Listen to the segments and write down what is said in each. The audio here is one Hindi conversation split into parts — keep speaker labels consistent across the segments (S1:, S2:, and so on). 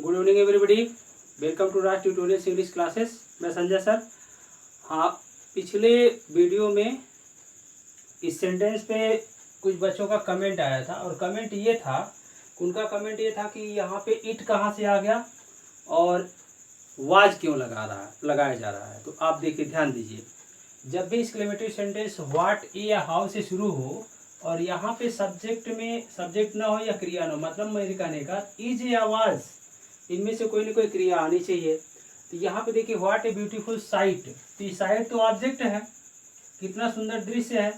S1: Good evening everybody, welcome to Raj tutorials English classes. मैं संजय सर। हाँ, पिछले वीडियो में इस सेंटेंस पे कुछ बच्चों का कमेंट आया था और कमेंट ये था, उनका कमेंट ये था कि यहाँ पे इट कहाँ से आ गया और वाज क्यों लगाया जा रहा है। तो आप देखिए, ध्यान दीजिए, जब भी एक्सक्लेमेटरी सेंटेंस व्हाट ए या हाउ से शुरू हो और यहाँ पे सब्जेक्ट में सब्जेक्ट ना हो या क्रिया ना हो, मतलब मेरे कहने का इज या वाज, इनमें से कोई ना कोई क्रिया आनी चाहिए। तो यहाँ पे देखिए, व्हाट ए ब्यूटीफुल साइट, तो साइट तो ऑब्जेक्ट है, कितना सुंदर दृश्य है।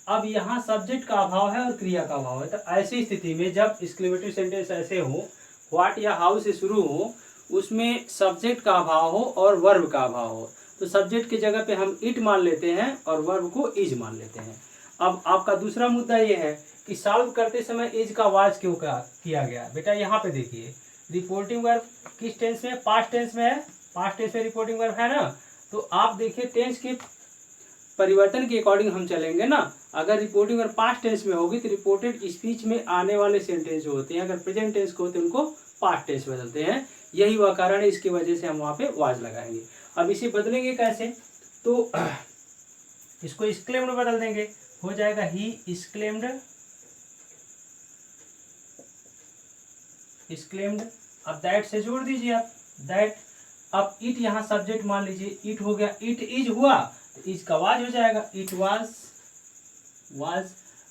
S1: अब यहाँ सब्जेक्ट का अभाव है और क्रिया का अभाव है। तो ऐसी स्थिति में जब एक्सक्लेमेटरी सेंटेंस ऐसे हो, व्हाट या हाउ से शुरू हो, उसमें सब्जेक्ट का अभाव हो और वर्ब का अभाव हो, तो सब्जेक्ट की जगह पे हम इट मान लेते हैं और वर्ब को इज मान लेते हैं। अब आपका दूसरा मुद्दा ये है कि सॉल्व करते समय इज का वाज क्यों किया गया। बेटा यहाँ पे देखिए, रिपोर्टिंग वर्ब किस टेंस में, पास्ट टेंस में है, पास्ट टेंस में रिपोर्टिंग वर्ब है ना। तो आप देखिए, टेंस के परिवर्तन के अकॉर्डिंग हम चलेंगे ना। अगर रिपोर्टिंग वर्ब पास्ट टेंस में होगी तो रिपोर्टेड स्पीच में आने वाले सेंटेंस जो होते हैं, अगर प्रेजेंट टेंस को होते हैं उनको पास्ट टेंस बदलते हैं। यही वह कारण है, इसकी वजह से हम वहाँ पे वाज लगाएंगे। अब इसे बदलेंगे कैसे, तो इसको एक्सक्लेम्ड बदल देंगे, हो जाएगा ही एक्सक्लेम्ड, एक्सक्लेम्ड। अब दैट से जोड़ दीजिए आप, दैट। अब इट यहाँ सब्जेक्ट मान लीजिए, इट हो गया, इट इज हुआ तो इज का वाज हो जाएगा, इट वाज।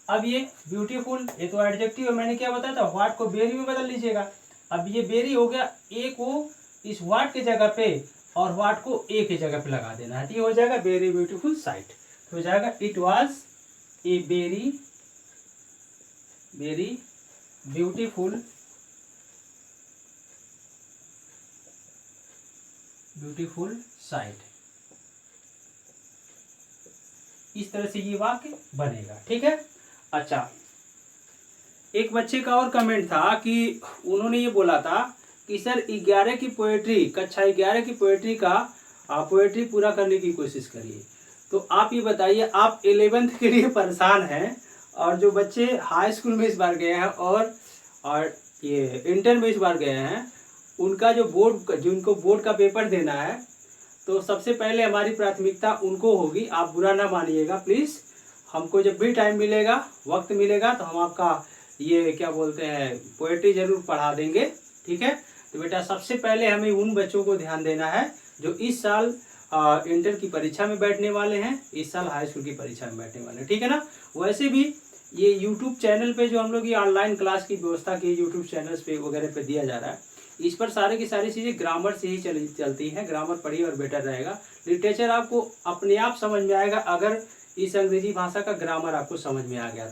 S1: अब ये ब्यूटीफुल, ये तो एडजेक्टिव है, मैंने क्या बताया था, व्हाट को वेरी में बदल लीजिएगा। अब ये वेरी हो गया, ए को इस व्हाट के जगह पे और व्हाट को ए के जगह पे लगा देना है, तो ये हो जाएगा वेरी ब्यूटीफुल साइट। हो जाएगा it was a very very beautiful beautiful sight. इस तरह से ये वाक्य बनेगा, ठीक है। अच्छा, एक बच्चे का और कमेंट था कि उन्होंने ये बोला था कि सर 11 की पोएट्री, कक्षा 11 की पोएट्री का पोएट्री पूरा करने की कोशिश करिए। तो आप ये बताइए, आप 11th के लिए परेशान हैं और जो बच्चे हाई स्कूल में इस बार गए हैं और ये इंटर में इस बार गए हैं, उनका जो जिनको बोर्ड का पेपर देना है, तो सबसे पहले हमारी प्राथमिकता उनको होगी। आप बुरा ना मानिएगा प्लीज़। हमको जब भी टाइम मिलेगा, वक्त मिलेगा, तो हम आपका ये क्या बोलते हैं, पोएट्री जरूर पढ़ा देंगे, ठीक है। तो बेटा, सबसे पहले हमें उन बच्चों को ध्यान देना है जो इस साल इंटर की परीक्षा में बैठने वाले हैं, इस साल हाई स्कूल की परीक्षा में बैठने वाले हैं, ठीक है ना। वैसे भी ये यूट्यूब चैनल पे जो हम लोग ये ऑनलाइन क्लास की व्यवस्था की, यूट्यूब चैनल्स पे वगैरह पे दिया जा रहा है, इस पर सारे की सारी चीज़ें ग्रामर से ही चलती हैं। ग्रामर पढ़िए और बेटर रहेगा। लिटरेचर आपको अपने आप समझ में आएगा अगर इस अंग्रेजी भाषा का ग्रामर आपको समझ में आ गया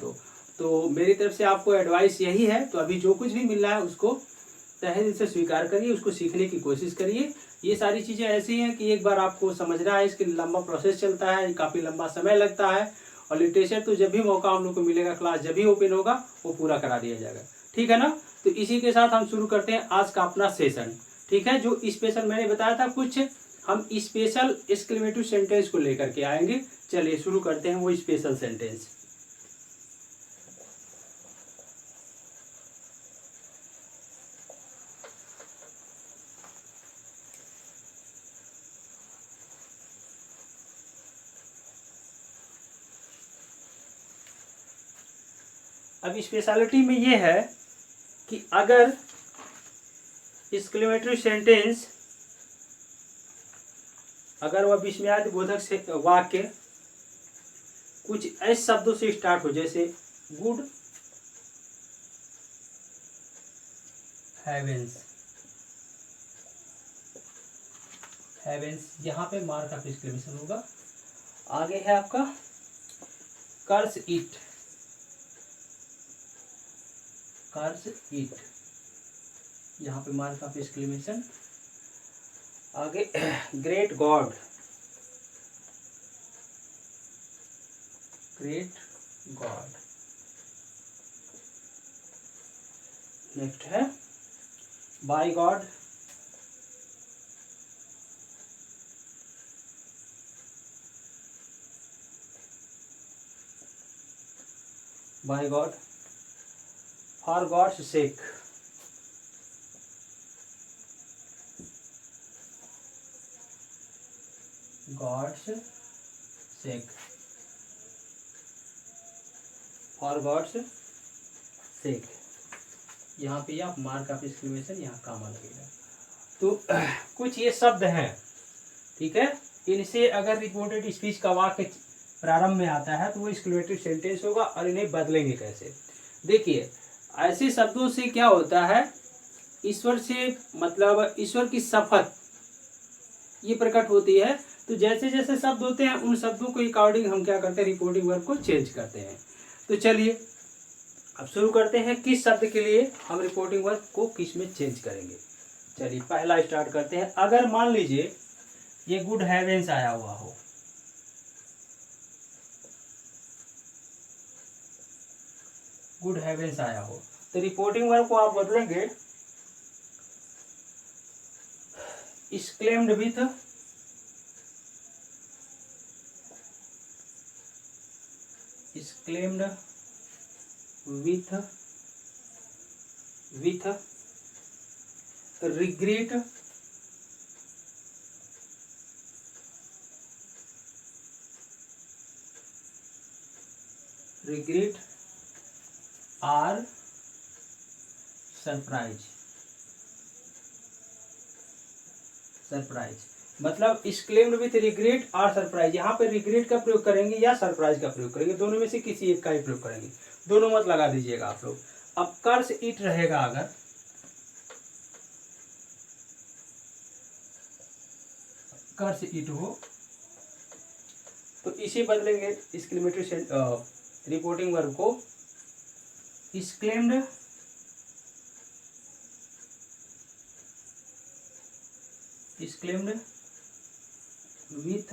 S1: तो मेरी तरफ से आपको एडवाइस यही है। तो अभी जो कुछ भी मिल रहा है उसको तहे दिल से स्वीकार करिए, उसको सीखने की कोशिश करिए। ये सारी चीज़ें ऐसी हैं कि एक बार आपको समझना है, इसके लंबा प्रोसेस चलता है, काफ़ी लंबा समय लगता है। और लिटरेचर तो जब भी मौका हम लोग को मिलेगा, क्लास जब भी ओपन होगा, वो पूरा करा दिया जाएगा, ठीक है ना। तो इसी के साथ हम शुरू करते हैं आज का अपना सेशन, ठीक है। जो स्पेशल मैंने बताया था, कुछ हम स्पेशल एक्सक्लेमेटिव सेंटेंस को लेकर के आएंगे। चलिए शुरू करते हैं वो स्पेशल सेंटेंस। अब स्पेशलिटी में ये है कि अगर एक्सक्लेमेटरी सेंटेंस, अगर वह विस्मयादि बोधक से वाक्य कुछ ऐसे शब्दों से स्टार्ट हो, जैसे गुड हेवेंस, हेवेंस, यहाँ पे मार्क ऑफ एक्सक्लेमेशन होगा। आगे है आपका कर्स इट, कर्स इट, यहाँ पे मार्क ऑफ एक्सक्लेमेशन। आगे great God, great God. Next है by God, by God. For God's sake, God's sake, for God's sake. यहाँ पे आप मार्क ऑफ एक्सक्लेमेशन यहाँ कामा लगेगा। तो कुछ ये शब्द हैं, ठीक है, इनसे अगर रिपोर्टेड स्पीच का वाक्य प्रारंभ में आता है तो वो एक्सक्लेमेटरी सेंटेंस होगा। और इन्हें बदलेंगे कैसे, देखिए ऐसे शब्दों से क्या होता है, ईश्वर से मतलब ईश्वर की शपथ ये प्रकट होती है। तो जैसे जैसे शब्द होते हैं उन शब्दों को अकॉर्डिंग हम क्या करते हैं, रिपोर्टिंग वर्ब को चेंज करते हैं। तो चलिए अब शुरू करते हैं, किस शब्द के लिए हम रिपोर्टिंग वर्ब को किस में चेंज करेंगे। चलिए पहला स्टार्ट करते हैं। अगर मान लीजिए ये गुड हेवेंस आया हुआ हो, गुड हेवेंस आया हो, तो रिपोर्टिंग वर्ब को आप बदलेंगे exclaimed with, exclaimed with regret, regret or surprise. Surprise मतलब एक्सक्लेम्ड विथ रिग्रेट और सरप्राइज। यहाँ पे रिग्रेट का प्रयोग करेंगे या सरप्राइज का प्रयोग करेंगे, दोनों में से किसी एक का ही प्रयोग करेंगे, दोनों मत लगा दीजिएगा आप लोग। अब कर्स इट रहेगा, अगर कर्स इट हो तो इसे बदलेंगे एक्सक्लेमेटरी रिपोर्टिंग वर्ब को exclaimed exclaimed with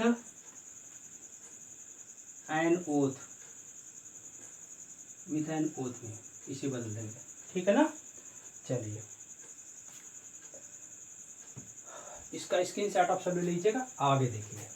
S1: an oath, with an oath में इसे बदल देंगे, ठीक है ना। चलिए इसका स्क्रीनशॉट आप सब ले लीजिएगा, आगे देखिए।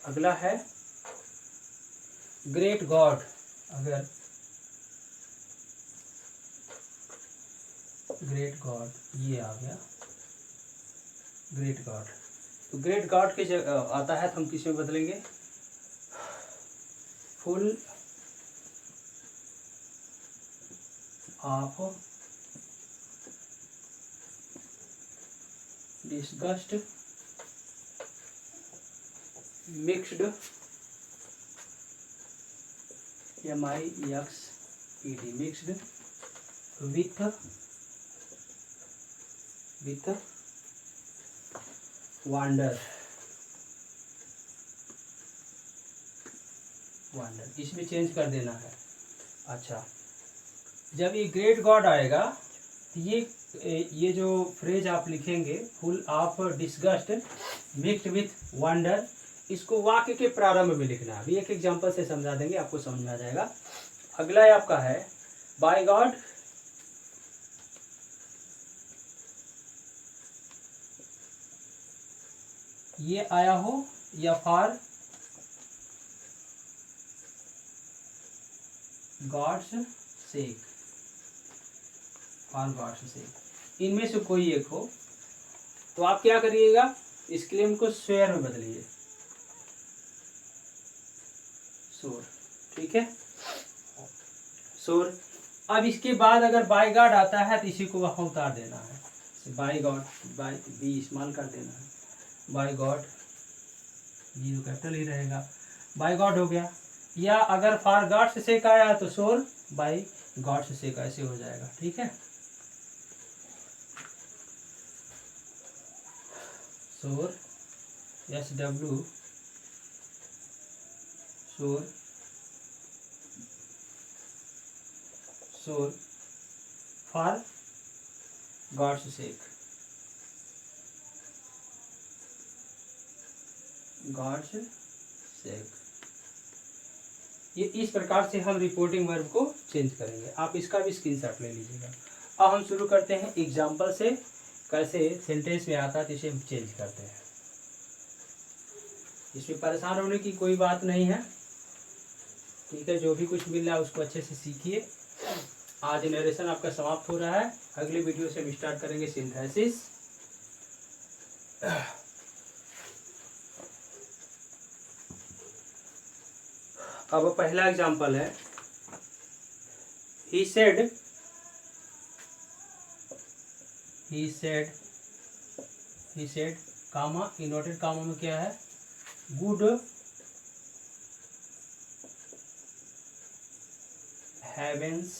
S1: अगला है ग्रेट गॉड। अगर ग्रेट गॉड ये आ गया, ग्रेट गॉड, तो ग्रेट गॉड के आता है तो हम किस में बदलेंगे, full of disgust mixed MIXED mixed with wonder, wonder इसमें चेंज कर देना है। अच्छा जब ये ग्रेट गॉड आएगा तो ये जो फ्रेज आप लिखेंगे full of disgust mixed with wonder, इसको वाक्य के प्रारंभ में लिखना है। अभी एक एग्जांपल से समझा देंगे, आपको समझ में आ जाएगा। अगला आपका है बाय गॉड, ये आया हो या for God's sake, for God's sake, इनमें से कोई एक हो तो आप क्या करिएगा, इस क्लेम को स्वेयर में बदलिए, सोर, ठीक है, सोर। अब इसके बाद अगर बाय गॉड आता है तो इसी को वहाँ उतार देना है, बाय गॉड, बाय बी इस्तेमाल कर देना है, बाय गॉड, ये तो कैपिटल ही रहेगा, बाय गॉड हो गया। या अगर फॉर गॉड से सेक आया तो सोर बाय गॉड से सेक, ऐसे हो जाएगा, ठीक है। सोर SW सोर, सोर फॉर गॉड्स सेक, गॉड्स सेक। ये इस प्रकार से हम रिपोर्टिंग वर्ब को चेंज करेंगे। आप इसका भी स्क्रीनशॉट ले लीजिएगा। अब हम शुरू करते हैं एग्जाम्पल से, कैसे सेंटेंस में आता है तो इसे हम चेंज करते हैं। इसमें परेशान होने की कोई बात नहीं है, ठीक है। जो भी कुछ मिल रहा है उसको अच्छे से सीखिए। आज नरेशन आपका समाप्त हो रहा है, अगले वीडियो से हम स्टार्ट करेंगे सिंथेसिस। अब पहला एग्जांपल है, he said comma, inverted comma में क्या है, गुड हेवेंस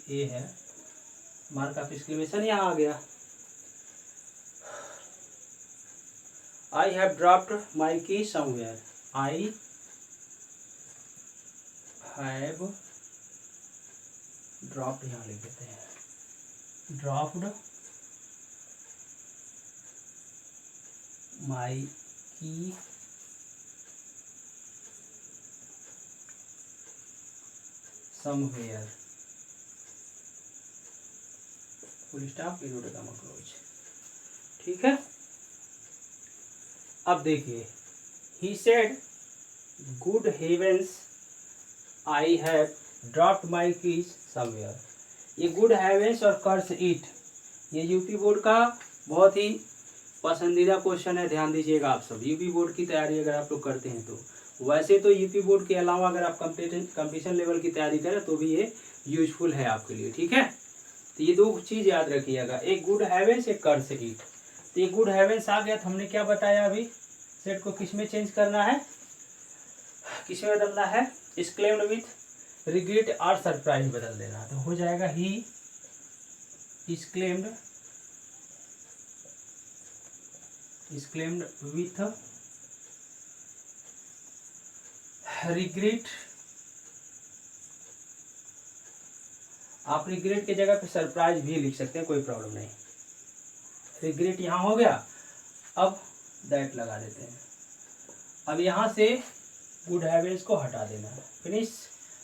S1: ये है, मार्क ऑफ एक्सक्लेमेशन यहाँ आ गया। आई हैव ड्रॉप्ड माई की समवेयर, आई हैव ड्रॉप्ड, यहाँ लिख देते हैं, ड्रॉप्ड माई की somewhere, full stop, inverted comma close, ठीक है। अब देखिए, he said good heavens I have dropped my keys somewhere। ये good heavens और curse it, ये यूपी बोर्ड का बहुत ही पसंदीदा क्वेश्चन है, ध्यान दीजिएगा आप सब। यूपी बोर्ड की तैयारी अगर आप लोग करते हैं तो, वैसे तो यूपी बोर्ड के अलावा अगर आप कंपटीशन लेवल की तैयारी करें तो भी ये यूजफुल है आपके लिए, ठीक है। तो ये दो चीज़ याद रखिएगा, एक गुड हेवेंस, एक कर्स इट। तो ये गुड हेवेंस आ गया, तो हमने क्या बताया अभी, सेट को किस में चेंज करना है, किस में बदलना है, एक्सक्लेम्ड विथ रिग्रेट और सरप्राइज बदल देना। तो हो जाएगा ही एक्सक्लेम्ड विथ रिग्रेट। आप रिग्रेट की जगह पे सरप्राइज भी लिख सकते हैं, कोई प्रॉब्लम नहीं। रिग्रेट यहाँ हो गया, अब दैट लगा देते हैं। अब यहाँ से गुड हैवेंस को हटा देना है, फिनिश।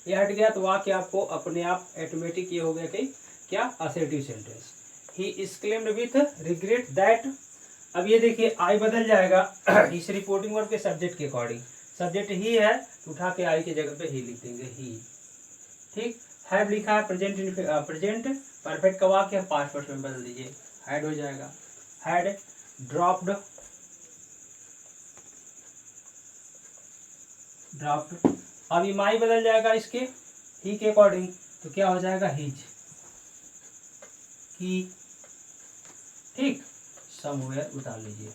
S1: ये हट गया तो वाक्य आपको अपने आप ऑटोमेटिक ये हो गया कि क्या, assertive sentence. He exclaimed with regret that. अब ये देखिए आई बदल जाएगा इस रिपोर्टिंग वर्ब के सब्जेक्ट के अकॉर्डिंग। सब्जेक्ट ही है तो उठा के आई की जगह पे ही लिख देंगे, ही, ठीक। हैव लिखा है प्रेजेंट परफेक्ट का वाक्य, पास्ट पर्सन में बदल दीजिए, हैड हो जाएगा, हैड ड्रॉप्ड, अब माई बदल जाएगा इसके ही के अकॉर्डिंग, तो क्या हो जाएगा, हिज की, ठीक। समवेयर उतार लीजिए,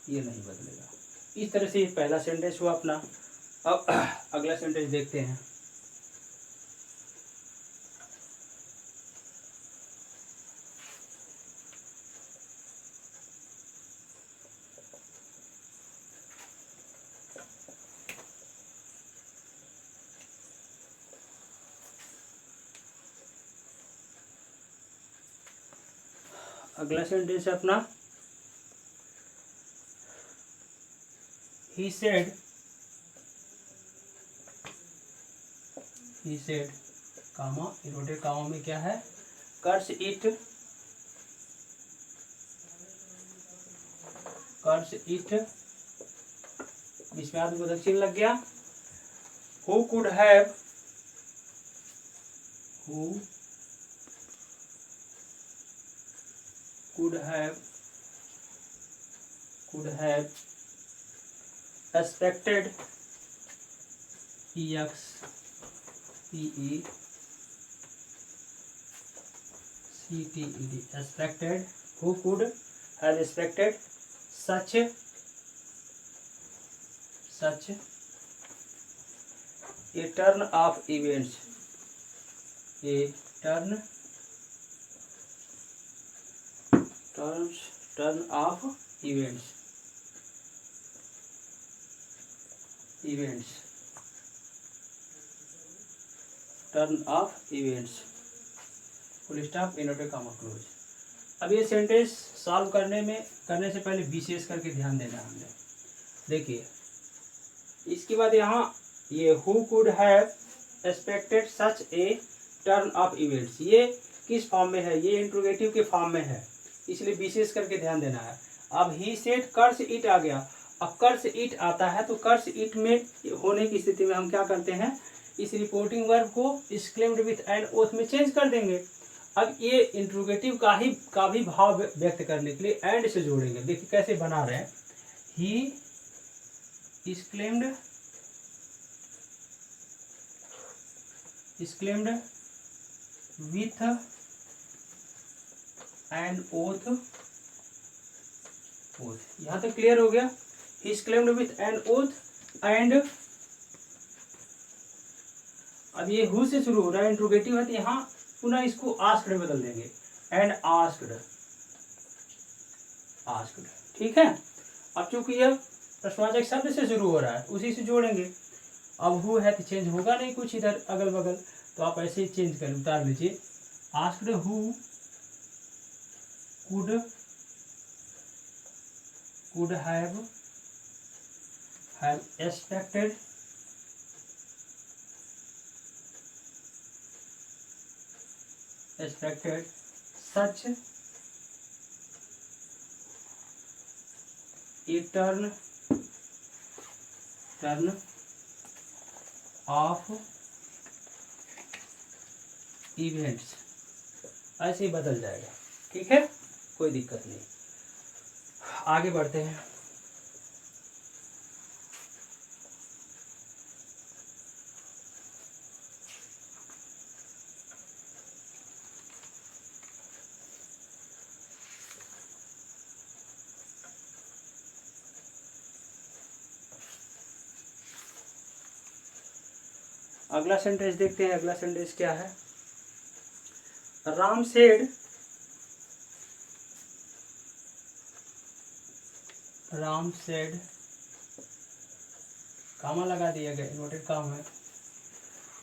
S1: ये नहीं बदलेगा। इस तरह से पहला सेंटेंस हुआ अपना। अब अगला सेंटेंस देखते हैं। अगला सेंटेंस है अपना, he said comma, inverted comma में क्या है, कर्स इट इसमें आदमी को दक्षिण लग गया। Who could have expected, expected, who could have expected such a turn of events, turn of events, full stop, inverted comma close. अब ये सेंटेंस सॉल्व करने से पहले विशेष करके ध्यान देना हमने। देखिए इसके बाद यहाँ ये who could have expected such A turn off events, ये किस फॉर्म में है, ये इंट्रोगेटिव के फॉर्म में है, इसलिए विशेष करके ध्यान देना है। अब ही सेड कर्स इट आ गया, अब कर्स इट आता है तो कर्स इट में होने की स्थिति में हम क्या करते हैं, इस रिपोर्टिंग वर्ब को एक्सक्लेम्ड विथ एंड ओथ में चेंज कर देंगे। अब ये इंट्रोगेटिव का भी भाव व्यक्त करने के लिए एंड से जोड़ेंगे। देखिए कैसे बना रहे हैं, ही exclaimed with an oath, यहां तक क्लियर हो गया। he exclaimed with an oath and, अब ये हु से शुरू हो रहा है, इंट्रोगेटिव है तो यहाँ पुनः इसको आस्क्ड में बदल देंगे, एंड आस्क्ड, ठीक है। अब चूंकि यह प्रश्नवाचक शब्द से शुरू हो रहा है उसी से जोड़ेंगे। अब हु है तो चेंज होगा नहीं कुछ इधर अगल बगल, तो आप ऐसे ही चेंज कर उतार लीजिए। Asked who could have expected such a turn of events, ऐसे ही बदल जाएगा, ठीक है, कोई दिक्कत नहीं। आगे बढ़ते हैं। अगला सेंटेंस देखते हैं। अगला सेंटेंस क्या है, राम सेड, कामा लगा दिया गया, इन्वर्टेड काम है।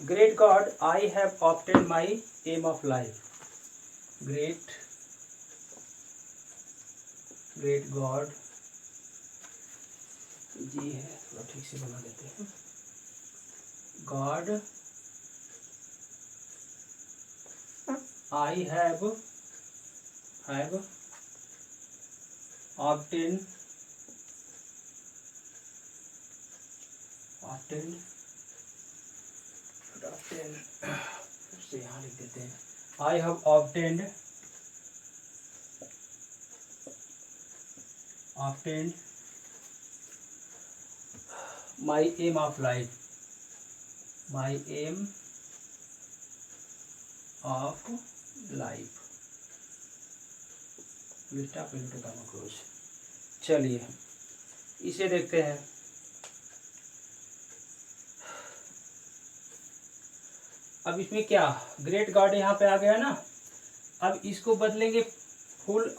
S1: Great God I have obtained my aim of life, great God, जी है थोड़ा ठीक से बना देते हैं। गॉड आई हैव ऑब्टेन्ड फिर से यहाँ लिख देते हैं, I have obtained my aim of life, my aim of life, चलिए इसे देखते हैं। अब इसमें क्या, ग्रेट गॉड यहाँ पे आ गया ना, अब इसको बदलेंगे full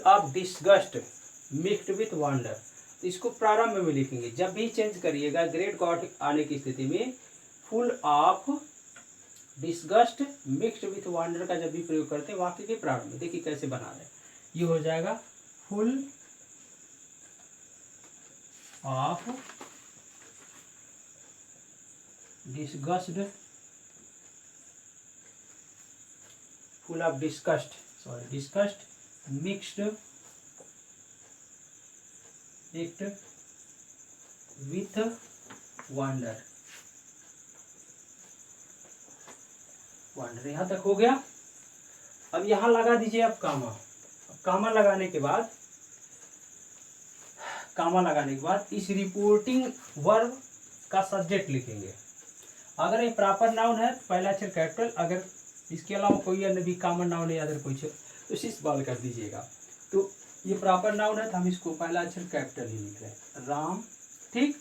S1: of disgust mixed with wonder, इसको प्रारंभ में लिखेंगे। जब भी चेंज करिएगा ग्रेट गॉड आने की स्थिति में full of disgust mixed with wonder का जब भी प्रयोग करते हैं वाक्य के प्रारंभ में, देखिए कैसे बना रहे हैं। ये हो जाएगा full of disgust mixed with wonder, यहां तक हो गया। अब यहां लगा दीजिए आप कामा। कामा लगाने के बाद इस रिपोर्टिंग वर्ब का सब्जेक्ट लिखेंगे। अगर ये प्रॉपर नाउन है तो पहला अक्षर कैपिटल, अगर इसके अलावा कोई अन्य भी कॉमन नाउन है अदर कोई तो सिर्फ बाल कर दीजिएगा। तो ये प्रॉपर नाउन है तो हम इसको पहला अक्षर कैपिटल ही लिख रहे हैं, राम, ठीक।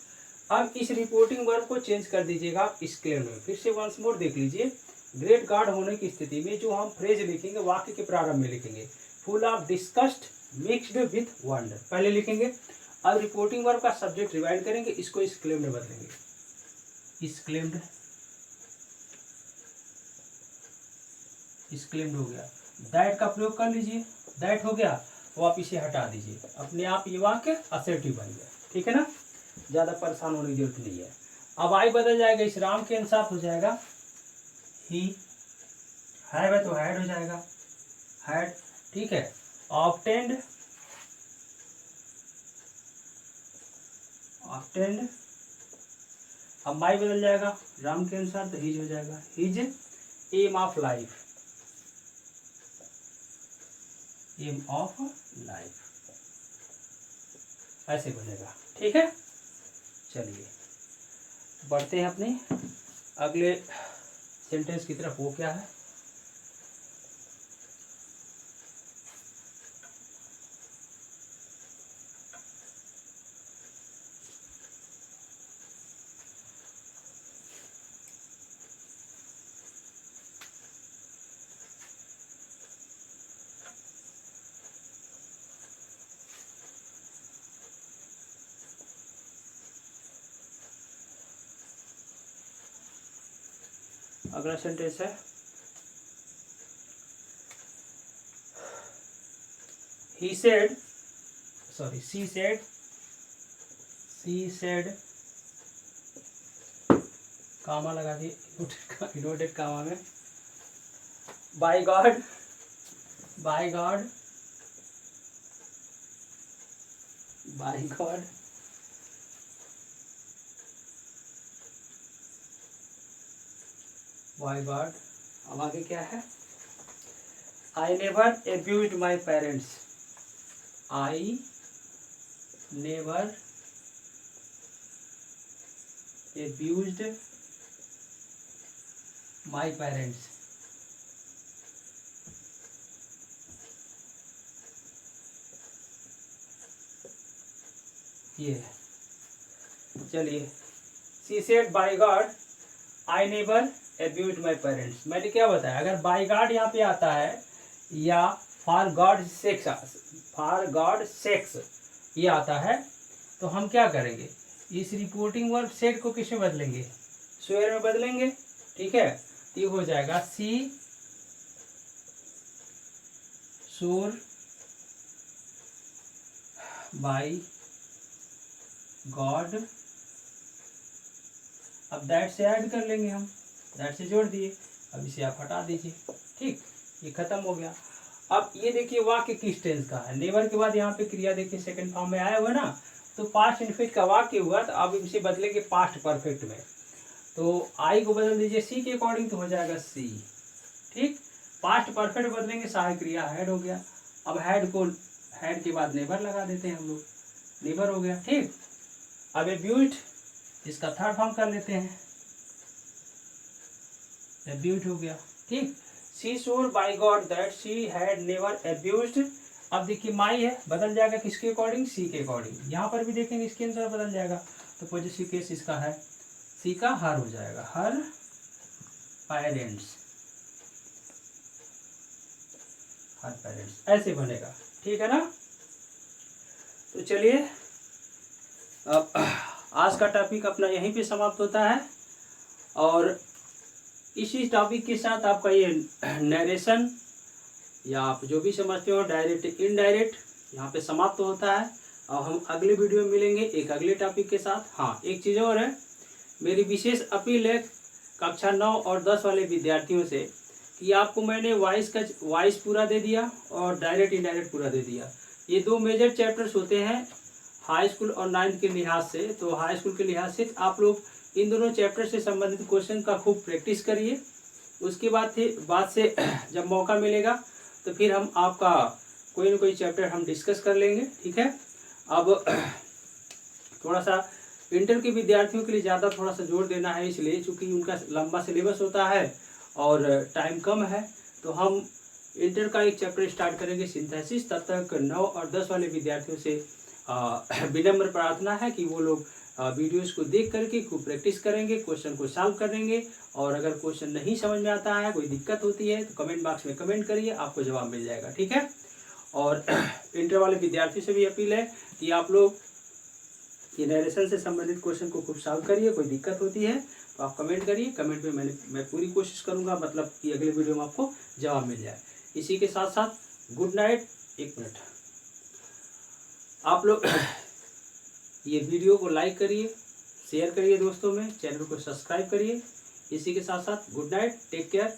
S1: अब इस रिपोर्टिंग वर्ब को चेंज कर दीजिएगा आप एक्सक्लेम में। फिर से वंस मोर देख लीजिए, ग्रेट गॉड होने की स्थिति में जो हम फ्रेज लिखेंगे वाक्य के प्रारंभ में लिखेंगे full of discussed mixed with wonder, पहले लिखेंगे। अब रिपोर्टिंग वर्ब का सब्जेक्ट रिवाइंड करेंगे, इसको एक्सक्लेम्ड में बदलेंगे, एक्सक्लेम्ड हो गया। दैट का प्रयोग कर लीजिए, दैट हो गया, वो आप इसे हटा दीजिए, अपने आप ये वाक्य असर्टिव बन गया, ठीक है ना, ज़्यादा परेशान होने की जरूरत नहीं है। अब आई बदल जाएगा, इस राम के अनुसार हो जाएगा ही, है तो हैड हो जाएगा, हैड, ठीक है। ऑब्टेंड, ऑब्टेंड, अब माई बदल जाएगा राम के अनुसार तो हिज हो जाएगा, his aim of life, aim of life, ऐसे बनेगा, ठीक है। चलिए बढ़ते हैं अपने अगले सेंटेंस की तरफ। वो क्या है, अगला सेंटेंस है he said, sorry, she said, कामा लगा दिए इनवर्टेड कामा में, by God, by God, by God, by God। अब आगे क्या है, I never abused my parents, I never abused my parents, ये चलिए, she said by God I never abused my parents। मैंने क्या बताया, अगर by God यहाँ पे आता है या for God sakes, for God sakes ये आता है, तो हम क्या करेंगे, इस रिपोर्टिंग वर्ब सेड को किस में बदलेंगे, स्वेयर में बदलेंगे, ठीक है। तो ये हो जाएगा सी शोर बाई गॉड, अब दैट से ऐड कर लेंगे हम, दैट से जोड़ दिए, अब इसे आप हटा दीजिए, ठीक, ये खत्म हो गया। अब ये देखिए वाक्य किस टेंस का है, नेवर के बाद यहाँ पे क्रिया देखिए सेकंड फॉर्म में आया हुआ ना, तो पास्ट इनफिनिट का वाक्य हुआ, तो अब इसे बदलेंगे पास्ट परफेक्ट में, तो आई को बदल दीजिए सी के अकॉर्डिंग, तो हो जाएगा सी, ठीक। पास्ट परफेक्ट बदलेंगे सहायक क्रिया हैड हो गया, अब हैड को, हैड के बाद नेवर लगा देते हैं हम लोग, नेवर हो गया, ठीक। अब एब्यूज्ड, इसका थर्ड फॉर्म कर लेते हैं, एब्यूज्ड हो गया, ठीक। She swore by God that she had never abused, अब देखिए माई है, बदल जाएगा किसके अकॉर्डिंग, सी के अकॉर्डिंग, यहाँ पर भी देखेंगे इसके अनुसार बदल जाएगा, तो पॉजिटिव केस इसका है, सी का हर हो जाएगा, हर पेरेंट्स, हर पेरेंट्स, ऐसे बनेगा, ठीक है ना। तो चलिए अब आज का टॉपिक अपना यहीं पे समाप्त होता है, और इसी टॉपिक के साथ आपका ये नरेशन या आप जो भी समझते हो डायरेक्ट इनडायरेक्ट यहाँ पे समाप्त होता है, और हम अगले वीडियो में मिलेंगे एक अगले टॉपिक के साथ। हाँ, एक चीज़ और है, मेरी विशेष अपील है कक्षा 9 और 10 वाले विद्यार्थियों से कि आपको मैंने वॉइस पूरा दे दिया और डायरेक्ट इनडायरेक्ट पूरा दे दिया। ये दो मेजर चैप्टर्स होते हैं हाई स्कूल और 9th के लिहाज से, तो हाई स्कूल के लिहाज से आप लोग इन दोनों चैप्टर से संबंधित क्वेश्चन का खूब प्रैक्टिस करिए। उसके बाद से जब मौका मिलेगा तो फिर हम आपका कोई ना कोई चैप्टर हम डिस्कस कर लेंगे, ठीक है। अब थोड़ा सा इंटर के विद्यार्थियों के लिए ज़्यादा थोड़ा सा जोर देना है, इसलिए चूँकि उनका लंबा सिलेबस होता है और टाइम कम है, तो हम इंटर का एक चैप्टर स्टार्ट करेंगे सिंथेसिस। तब तक 9 और 10 वाले विद्यार्थियों से विनम्र प्रार्थना है कि वो लोग वीडियोस को देख करके खूब प्रैक्टिस करेंगे, क्वेश्चन को सॉल्व करेंगे, और अगर क्वेश्चन नहीं समझ में आता है, कोई दिक्कत होती है, तो कमेंट बॉक्स में कमेंट करिए, आपको जवाब मिल जाएगा, ठीक है। और इंटर वाले विद्यार्थियों से भी अपील है कि आप लोग ये नरेशन से संबंधित क्वेश्चन को खूब सॉल्व करिए, कोई दिक्कत होती है तो आप कमेंट करिए, कमेंट में मैं पूरी कोशिश करूँगा, मतलब कि अगले वीडियो में आपको जवाब मिल जाए। इसी के साथ साथ गुड नाइट। एक मिनट, आप लोग ये वीडियो को लाइक करिए, शेयर करिए दोस्तों में, चैनल को सब्सक्राइब करिए। इसी के साथ साथ गुड नाइट, टेक केयर।